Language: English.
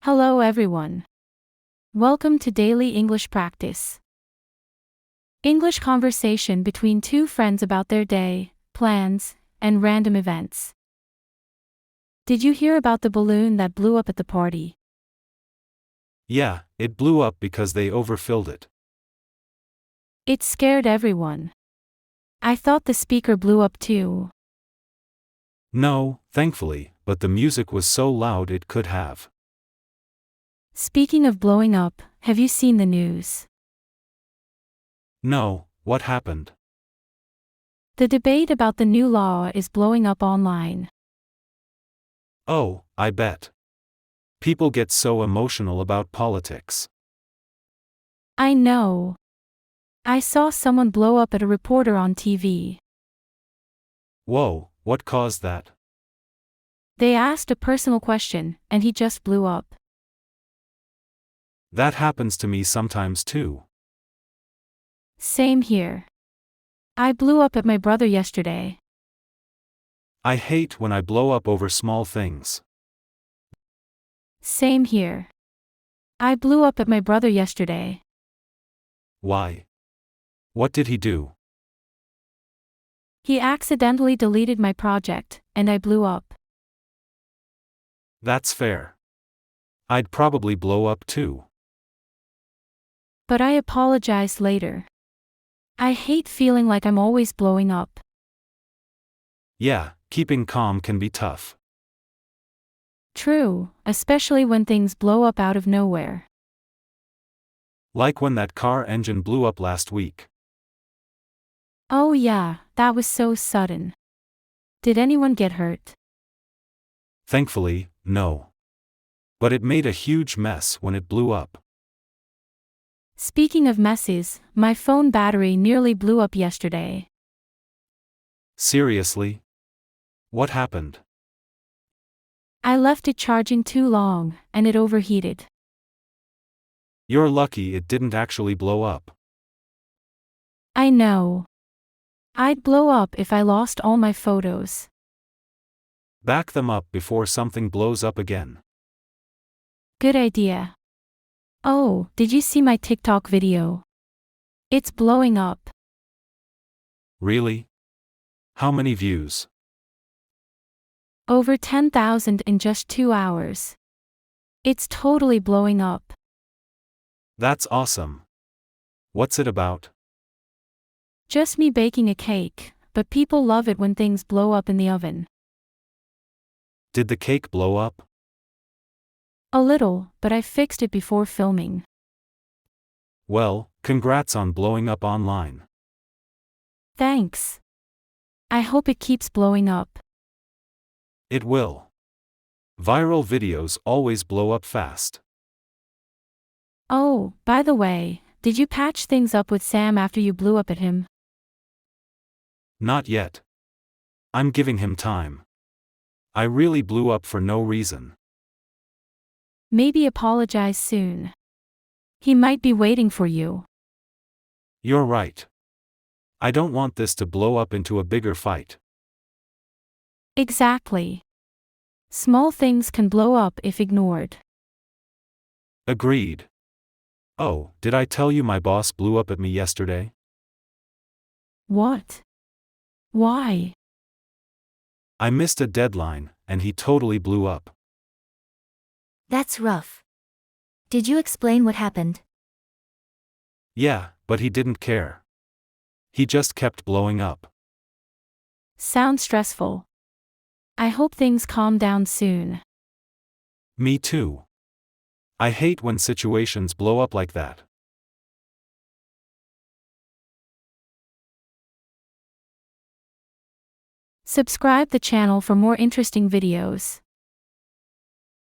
Hello everyone. Welcome to Daily English Practice. English conversation between two friends about their day, plans, and random events. Did you hear about the balloon that blew up at the party? Yeah, it blew up because they overfilled it. It scared everyone. I thought the speaker blew up too. No, thankfully, but the music was so loud it could have. Speaking of blowing up, have you seen the news? No, what happened? The debate about the new law is blowing up online. Oh, I bet. People get so emotional about politics. I know. I saw someone blow up at a reporter on TV. Whoa, what caused that? They asked a personal question, and he just blew up. That happens to me sometimes too. Same here. I blew up at my brother yesterday. I hate when I blow up over small things. Same here. I blew up at my brother yesterday. Why? What did he do? He accidentally deleted my project, and I blew up. That's fair. I'd probably blow up too. But I apologized later. I hate feeling like I'm always blowing up. Yeah, keeping calm can be tough. True, especially when things blow up out of nowhere. Like when that car engine blew up last week. Oh yeah, that was so sudden. Did anyone get hurt? Thankfully, no. But it made a huge mess when it blew up. Speaking of messes, my phone battery nearly blew up yesterday. Seriously? What happened? I left it charging too long, and it overheated. You're lucky it didn't actually blow up. I know. I'd blow up if I lost all my photos. Back them up before something blows up again. Good idea. Oh, did you see my TikTok video? It's blowing up. Really? How many views? Over 10,000 in just 2 hours. It's totally blowing up. That's awesome. What's it about? Just me baking a cake, but people love it when things blow up in the oven. Did the cake blow up? A little, but I fixed it before filming. Well, congrats on blowing up online. Thanks. I hope it keeps blowing up. It will. Viral videos always blow up fast. Oh, by the way, did you patch things up with Sam after you blew up at him? Not yet. I'm giving him time. I really blew up for no reason. Maybe apologize soon. He might be waiting for you. You're right. I don't want this to blow up into a bigger fight. Exactly. Small things can blow up if ignored. Agreed. Oh, did I tell you my boss blew up at me yesterday? What? Why? I missed a deadline, and he totally blew up. That's rough. Did you explain what happened? Yeah, but he didn't care. He just kept blowing up. Sounds stressful. I hope things calm down soon. Me too. I hate when situations blow up like that. Subscribe the channel for more interesting videos.